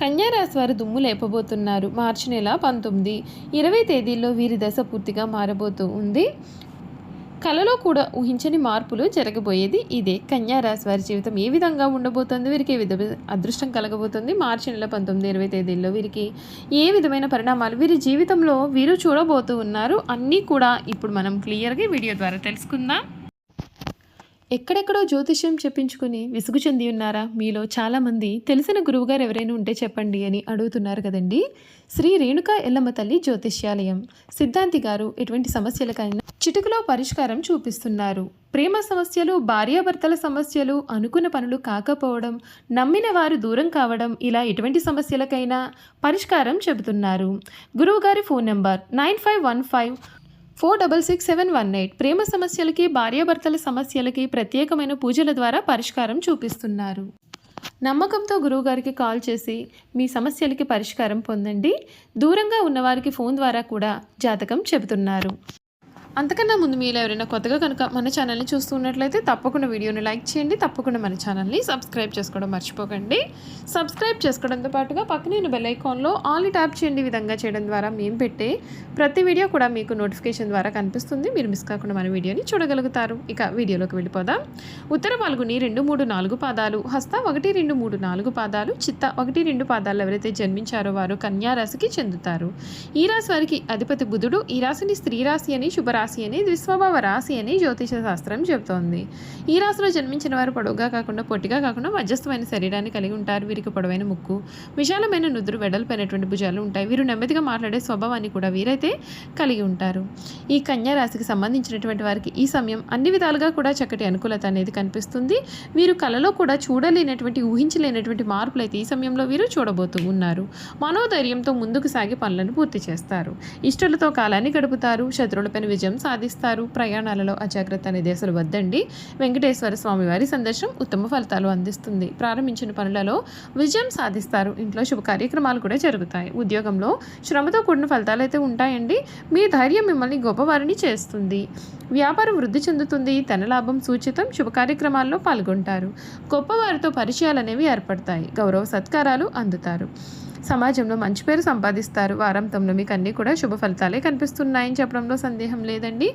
కన్యా రాశి వారు దుమ్ము లేపబోతున్నారు. మార్చి నెల 19, 20 తేదీల్లో వీరి దశ పూర్తిగా మారబోతూ ఉంది. కలలో కూడా ఊహించని మార్పులు జరగబోయేది ఇదే. కన్యా రాశి వారి జీవితం ఏ విధంగా ఉండబోతోంది, వీరికి ఏ విధమైన అదృష్టం కలగబోతుంది, మార్చి నెల 19, 20 తేదీల్లో వీరికి ఏ విధమైన పరిణామాలు వీరి జీవితంలో వీరు చూడబోతూ ఉన్నారు అన్నీ కూడా ఇప్పుడు మనం క్లియర్గా వీడియో ద్వారా తెలుసుకుందాం. ఎక్కడెక్కడో జ్యోతిష్యం చెప్పించుకుని విసుగు చెంది ఉన్నారా? మీలో చాలామంది తెలిసిన గురువుగారు ఎవరైనా ఉంటే చెప్పండి అని అడుగుతున్నారు కదండి. శ్రీ రేణుకా ఎల్లమ్మ తల్లి జ్యోతిష్యాలయం సిద్ధాంతి గారు ఎటువంటి సమస్యలకైనా చిటుకులో పరిష్కారం చూపిస్తున్నారు. ప్రేమ సమస్యలు, భార్యాభర్తల సమస్యలు, అనుకున్న పనులు కాకపోవడం, నమ్మిన వారు దూరం కావడం, ఇలా ఎటువంటి సమస్యలకైనా పరిష్కారం చెబుతున్నారు. గురువుగారి ఫోన్ నెంబర్ 9515466718. ప్రేమ సమస్యలకి, భార్యాభర్తల సమస్యలకి ప్రత్యేకమైన పూజల ద్వారా పరిష్కారం చూపిస్తున్నారు. నమ్మకంతో గురువుగారికి కాల్ చేసి మీ సమస్యలకి పరిష్కారం పొందండి. దూరంగా ఉన్నవారికి ఫోన్ ద్వారా కూడా జాతకం చెబుతున్నారు. అంతకన్నా ముందు మీరు ఎవరైనా కొత్తగా కనుక మన ఛానల్ని చూస్తూ ఉన్నట్లయితే తప్పకుండా వీడియోని లైక్ చేయండి. తప్పకుండా మన ఛానల్ని సబ్స్క్రైబ్ చేసుకోవడం మర్చిపోకండి. సబ్స్క్రైబ్ చేసుకోవడంతో పాటుగా పక్కనే ఉన్న బెల్ ఐకాన్లో ఆల్ ట్యాప్ చేయండి. విధంగా చేయడం ద్వారా మేము పెట్టే ప్రతి వీడియో కూడా మీకు నోటిఫికేషన్ ద్వారా కనిపిస్తుంది. మీరు మిస్ కాకుండా మన వీడియోని చూడగలుగుతారు. ఇక వీడియోలోకి వెళ్ళిపోదాం. ఉత్తర పాల్గొని 2, 3, 4 పాదాలు, హస్త 1, 2, 3, 4 పాదాలు, చిత్త 1, 2 పాదాలు ఎవరైతే జన్మించారో వారు కన్యా రాశికి చెందుతారు. ఈ రాశి వారికి అధిపతి బుధుడు. ఈ రాశిని స్త్రీ రాశి అని, శుభరాశి అని, ద్విస్వభావ రాశి అని జ్యోతిష శాస్త్రం చెబుతోంది. ఈ రాశిలో జన్మించిన వారు పొడవుగా కాకుండా పొట్టిగా కాకుండా మధ్యస్థమైన శరీరాన్ని కలిగి ఉంటారు. వీరికి పొడవైన ముక్కు, విశాలమైన నుదురు, వెడల్పైనటువంటి భుజాలు ఉంటాయి. వీరు నెమ్మదిగా మాట్లాడే స్వభావాన్ని కూడా వీరైతే కలిగి ఉంటారు. ఈ కన్యా రాశికి సంబంధించినటువంటి వారికి ఈ సమయం అన్ని విధాలుగా కూడా చక్కటి అనుకూలత అనేది కనిపిస్తుంది. వీరు కలలో కూడా చూడలేనటువంటి, ఊహించలేనటువంటి మార్పులు అయితే ఈ సమయంలో వీరు చూడబోతూ ఉన్నారు. మనోధైర్యంతో ముందుకు సాగి పనులను పూర్తి చేస్తారు. ఇష్టలతో కాలాన్ని గడుపుతారు. శత్రువులపైన విజయం సాధిస్తారు. ప్రయాణాలలో అజాగ్రత్త అనేది అసలు వద్దండి. వెంకటేశ్వర స్వామి వారి సందర్శనం ఉత్తమ ఫలితాలు అందిస్తుంది. ప్రారంభించిన పనులలో విజయం సాధిస్తారు. ఇంట్లో శుభ కార్యక్రమాలు కూడా జరుగుతాయి. ఉద్యోగంలో శ్రమతో కూడిన ఫలితాలు అయితే ఉంటాయండి. మీ ధైర్యం మిమ్మల్ని గొప్పవారిని చేస్తుంది. వ్యాపారం వృద్ధి చెందుతుంది. ధనలాభం సూచితం. శుభ కార్యక్రమాల్లో పాల్గొంటారు. గొప్పవారితో పరిచయాలు అనేవి ఏర్పడతాయి. గౌరవ సత్కారాలు అందుతారు. సమాజంలో మంచి పేరు సంపాదిస్తారు. వారాంతంలో మీకు అన్నీ కూడా శుభ ఫలితాలే కనిపిస్తున్నాయని చెప్పడంలో సందేహం లేదండి.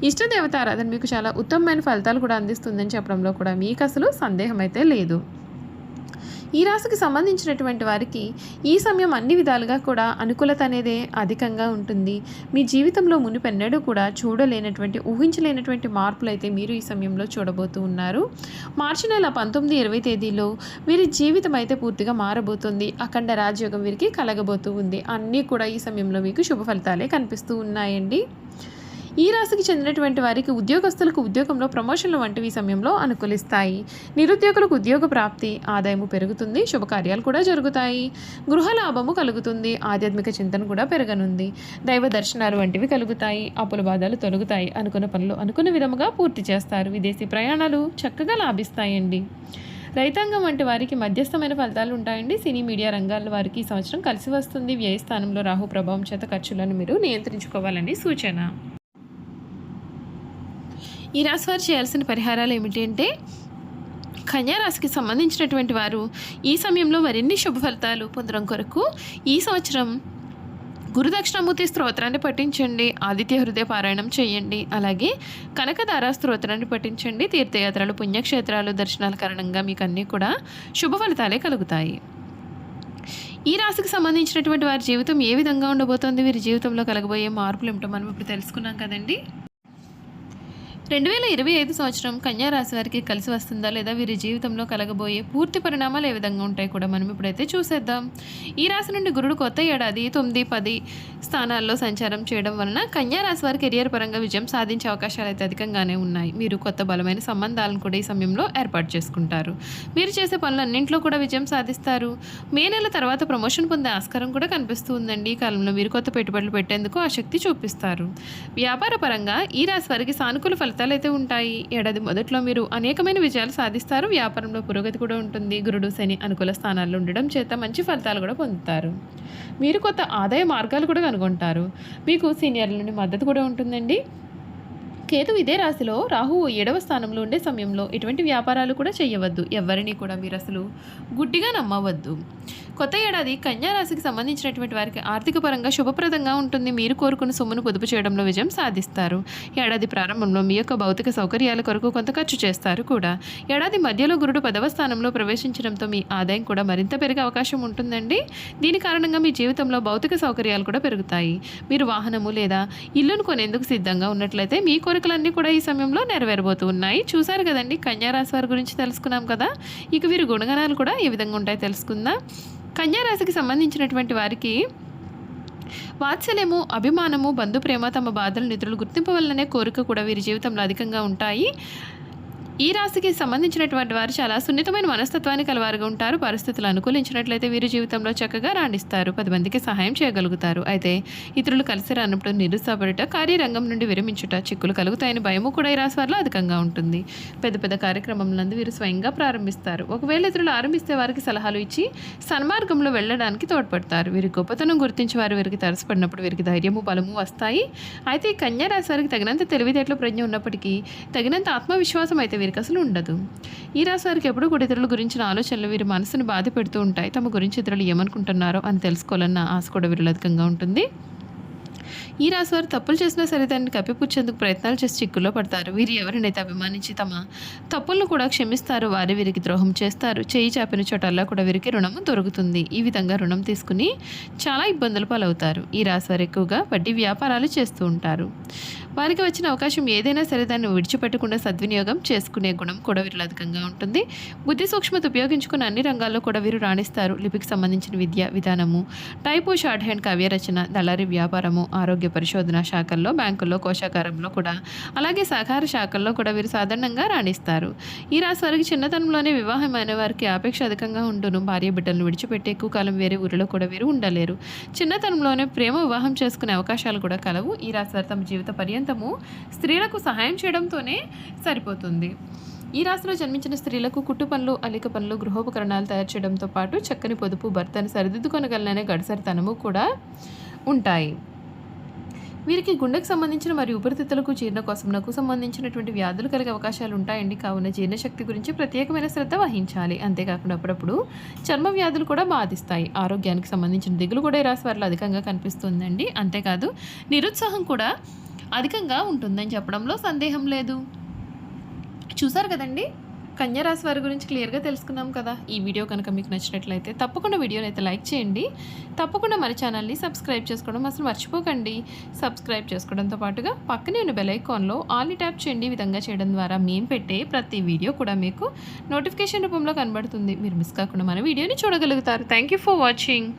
ఇష్టదేవత ఆరాధన మీకు చాలా ఉత్తమమైన ఫలితాలు కూడా అందిస్తుందని చెప్పడంలో కూడా మీకు అసలు సందేహం అయితే లేదు. ఈ రాశికి సంబంధించినటువంటి వారికి ఈ సమయం అన్ని విధాలుగా కూడా అనుకూలత అనేది అధికంగా ఉంటుంది. మీ జీవితంలో మునిపెన్నడూ కూడా చూడలేనటువంటి, ఊహించలేనటువంటి మార్పులు అయితే మీరు ఈ సమయంలో చూడబోతూ ఉన్నారు. మార్చి నెల 19, 20 తేదీలో వీరి జీవితం అయితే పూర్తిగా మారబోతుంది. అఖండ రాజయోగం వీరికి కలగబోతూ ఉంది. అన్నీ కూడా ఈ సమయంలో మీకు శుభ ఫలితాలే కనిపిస్తూ ఉన్నాయండి. ఈ రాశికి చెందినటువంటి వారికి ఉద్యోగస్తులకు ఉద్యోగంలో ప్రమోషన్లు వంటివి ఈ సమయంలో అనుకూలిస్తాయి. నిరుద్యోగులకు ఉద్యోగ ప్రాప్తి, ఆదాయము పెరుగుతుంది. శుభకార్యాలు కూడా జరుగుతాయి. గృహ లాభము కలుగుతుంది. ఆధ్యాత్మిక చింతన కూడా పెరగనుంది. దైవ దర్శనాలు వంటివి కలుగుతాయి. అప్పుల బాధలు తొలగుతాయి. అనుకున్న పనులు అనుకున్న విధముగా పూర్తి చేస్తారు. విదేశీ ప్రయాణాలు చక్కగా లాభిస్తాయండి. రైతాంగం వంటి వారికి మధ్యస్థమైన ఫలితాలు ఉంటాయండి. సినీ మీడియా రంగాల వారికి ఈ సంవత్సరం కలిసి వస్తుంది. వ్యయస్థానంలో రాహు ప్రభావం చేత ఖర్చులను మీరు నియంత్రించుకోవాలని సూచన. ఈ రాశి వారు చేయాల్సిన పరిహారాలు ఏమిటి అంటే, కన్యా రాశికి సంబంధించినటువంటి వారు ఈ సమయంలో మరిన్ని శుభ ఫలితాలు పొందడం కొరకు ఈ సంవత్సరం గురుదక్షిణామూర్తి స్తోత్రాన్ని పఠించండి. ఆదిత్య హృదయ పారాయణం చేయండి. అలాగే కనకదార స్తోత్రాన్ని పఠించండి. తీర్థయాత్రలు, పుణ్యక్షేత్రాలు దర్శనాల కారణంగా మీకు అన్నీ కూడా శుభ ఫలితాలే కలుగుతాయి. ఈ రాశికి సంబంధించినటువంటి వారి జీవితం ఏ విధంగా ఉండబోతోంది, వీరి జీవితంలో కలగబోయే మార్పులు ఏమిటో మనం ఇప్పుడు తెలుసుకున్నాం కదండి. 2025 సంవత్సరం కన్యా రాశి వారికి కలిసి వస్తుందా లేదా, వీరి జీవితంలో కలగబోయే పూర్తి పరిణామాలు ఏ విధంగా ఉంటాయి కూడా మనం ఇప్పుడైతే చూసేద్దాం. ఈ రాశి నుండి గురుడు కొత్త ఏడాది 9, 10 స్థానాల్లో సంచారం చేయడం వలన కన్యా రాశి వారి కెరియర్ పరంగా విజయం సాధించే అవకాశాలు అయితే అధికంగానే ఉన్నాయి. మీరు కొత్త బలమైన సంబంధాలను కూడా ఈ సమయంలో ఏర్పాటు చేసుకుంటారు. మీరు చేసే పనులన్నింటిలో కూడా విజయం సాధిస్తారు. మే నెల తర్వాత ప్రమోషన్ పొందే ఆస్కారం కూడా కనిపిస్తూ ఉందండి. ఈ కాలంలో మీరు కొత్త పెట్టుబడులు పెట్టేందుకు ఆసక్తి చూపిస్తారు. వ్యాపార పరంగా ఈ రాశి వారికి సానుకూల ఫలితాలు అయితే ఉంటాయి. ఏడాది మొదట్లో మీరు అనేకమైన విజయాలు సాధిస్తారు. వ్యాపారంలో పురోగతి కూడా ఉంటుంది. గురుడు, శని అనుకూల స్థానాల్లో ఉండడం చేత మంచి ఫలితాలు కూడా పొందుతారు. మీరు కొత్త ఆదాయ మార్గాలు కూడా కనుగొంటారు. మీకు సీనియర్ల నుండి మద్దతు కూడా ఉంటుందండి. కేతు ఇదే రాశిలో, రాహువు 7వ స్థానంలో ఉండే సమయంలో ఎటువంటి వ్యాపారాలు కూడా చేయవద్దు. ఎవరిని కూడా మీరు అసలు గుడ్డిగా నమ్మవద్దు. కొత్త ఏడాది కన్యా రాశికి సంబంధించినటువంటి వారికి ఆర్థిక పరంగా శుభప్రదంగా ఉంటుంది. మీరు కోరుకున్న సొమ్మును పొదుపు చేయడంలో విజయం సాధిస్తారు. ఏడాది ప్రారంభంలో మీ యొక్క భౌతిక సౌకర్యాల కొరకు కొంత ఖర్చు చేస్తారు కూడా. ఏడాది మధ్యలో గురుడు 10వ స్థానంలో ప్రవేశించడంతో మీ ఆదాయం కూడా మరింత పెరిగే అవకాశం ఉంటుందండి. దీని కారణంగా మీ జీవితంలో భౌతిక సౌకర్యాలు కూడా పెరుగుతాయి. మీరు వాహనము లేదా ఇల్లును కొనేందుకు సిద్ధంగా ఉన్నట్లయితే మీ కోరికలన్నీ కూడా ఈ సమయంలో నెరవేరబోతూ ఉన్నాయి. చూశారు కదండి, కన్యా రాశి వారి గురించి తెలుసుకున్నాం కదా. ఇక వీరి గుణగణాలు కూడా ఏ విధంగా ఉంటాయో తెలుసుకుందాం. కన్యా రాశికి సంబంధించినటువంటి వారికి వాత్సల్యము, అభిమానము, బంధుప్రేమ, తమ బాధలను ఇతరులు గుర్తింపవలననే కోరిక కూడా వీరి జీవితంలో అధికంగా ఉంటాయి. ఈ రాశికి సంబంధించినటువంటి వారు చాలా సున్నితమైన మనస్తత్వాన్ని కలవారుగా ఉంటారు. పరిస్థితులు అనుకూలించినట్లయితే వీరి జీవితంలో చక్కగా రాణిస్తారు. 10 మందికి సహాయం చేయగలుగుతారు. అయితే ఇతరులు కలిసి రానప్పుడు నిరుత్సాహపడుట, కార్యరంగం నుండి విరమించుట, చిక్కులు కలుగుతాయని భయము కూడా ఈ రాశి వారిలో అధికంగా ఉంటుంది. పెద్ద పెద్ద కార్యక్రమములందు వీరు స్వయంగా ప్రారంభిస్తారు. ఒకవేళ ఇతరులు ఆరంభిస్తే వారికి సలహాలు ఇచ్చి సన్మార్గంలో వెళ్ళడానికి తోడ్పడతారు. వీరి గొప్పతనం గుర్తించి వారు వీరికి తరసపడినప్పుడు వీరికి ధైర్యము, బలము వస్తాయి. అయితే ఈ కన్యా రాశి వారికి తగినంత తెలివితేటల ప్రజ్ఞ ఉన్నప్పటికీ తగినంత ఆత్మవిశ్వాసం అయితే వీరికి అసలు ఉండదు. ఈ రాశి వారికి ఎప్పుడూ కూడా ఇతరుల గురించిన ఆలోచనలు వీరి మనసును బాధ పెడుతూ ఉంటాయి. తమ గురించి ఇతరులు ఏమనుకుంటున్నారో అని తెలుసుకోవాలన్న ఆశ కూడా వీరిలో అధికంగా ఉంటుంది. ఈ రాశి వారు తప్పులు చేసినా సరే దాన్ని కప్పిపుచ్చేందుకు ప్రయత్నాలు చేసి చిక్కుల్లో పడతారు. వీరు ఎవరినైతే అభిమానించి తమ తప్పులను కూడా క్షమిస్తారో వారే వీరికి ద్రోహం చేస్తారు. చేయి చాపిన చోటల్లా కూడా వీరికి రుణము దొరుకుతుంది. ఈ విధంగా రుణం తీసుకుని చాలా ఇబ్బందులు పాలవుతారు. ఈ రాశి వారు ఎక్కువగా వడ్డీ వ్యాపారాలు చేస్తూ ఉంటారు. వారికి వచ్చిన అవకాశం ఏదైనా సరే దాన్ని విడిచిపెట్టకుండా సద్వినియోగం చేసుకునే గుణం కూడా వీరిలో అధికంగా ఉంటుంది. బుద్ధి సూక్ష్మత ఉపయోగించుకున్న అన్ని రంగాల్లో కూడా వీరు రాణిస్తారు. లిపికి సంబంధించిన విద్య విధానము, టైపు, షార్ట్ హ్యాండ్, కావ్యరచన, దళారీ వ్యాపారము, ఆరోగ్య పరిశోధన శాఖల్లో, బ్యాంకుల్లో, కోశాగారంలో కూడా, అలాగే సహకార శాఖల్లో కూడా వీరు సాధారణంగా రాణిస్తారు. ఈ రాశి వారికి చిన్నతనంలోనే వివాహమైన వారికి ఆపేక్ష అధికంగా ఉండును. భార్య బిడ్డలను విడిచిపెట్టి ఎక్కువ కాలం వేరే ఊరిలో కూడా వీరు ఉండలేరు. చిన్నతనంలోనే ప్రేమ వివాహం చేసుకునే అవకాశాలు కూడా కలవు. ఈ రాశి వారు తమ జీవిత పర్యంతము స్త్రీలకు సహాయం చేయడంతోనే సరిపోతుంది. ఈ రాశిలో జన్మించిన స్త్రీలకు కుట్టు పనులు, అల్లిక పనులు, గృహోపకరణాలు తయారు చేయడంతో పాటు చక్కని పొదుపు, భర్తను సరిదిద్దుకొనగలననే గడసరితనము కూడా ఉంటాయి. వీరికి గుండెకు సంబంధించిన మరియు ఊపిరితిత్తులకు, జీర్ణకోశంకు సంబంధించినటువంటి వ్యాధులు కలిగే అవకాశాలు ఉంటాయండి. కావున జీర్ణశక్తి గురించి ప్రత్యేకమైన శ్రద్ధ వహించాలి. అంతేకాకుండా అప్పుడప్పుడు చర్మ వ్యాధులు కూడా బాధిస్తాయి. ఆరోగ్యానికి సంబంధించిన దిగులు కూడా ఈ రాశి వారిలో అధికంగా కనిపిస్తుందండి. అంతేకాదు నిరుత్సాహం కూడా అధికంగా ఉంటుందని చెప్పడంలో సందేహం లేదు. చూసారు కదండి, కన్యా రాశి వారి గురించి క్లియర్గా తెలుసుకున్నాం కదా. ఈ వీడియో కనుక మీకు నచ్చినట్లయితే తప్పకుండా వీడియోని అయితే లైక్ చేయండి. తప్పకుండా మన ఛానల్ని సబ్స్క్రైబ్ చేసుకోవడం అసలు మర్చిపోకండి. సబ్స్క్రైబ్ చేసుకోవడంతో పాటుగా పక్కనే ఉన్న బెల్ ఐకాన్లో ఆల్ని ట్యాప్ చేయండి. ఈ విధంగా చేయడం ద్వారా మేము పెట్టే ప్రతి వీడియో కూడా మీకు నోటిఫికేషన్ రూపంలో కనబడుతుంది. మీరు మిస్ కాకుండా మన వీడియోని చూడగలుగుతారు. Thank you for watching.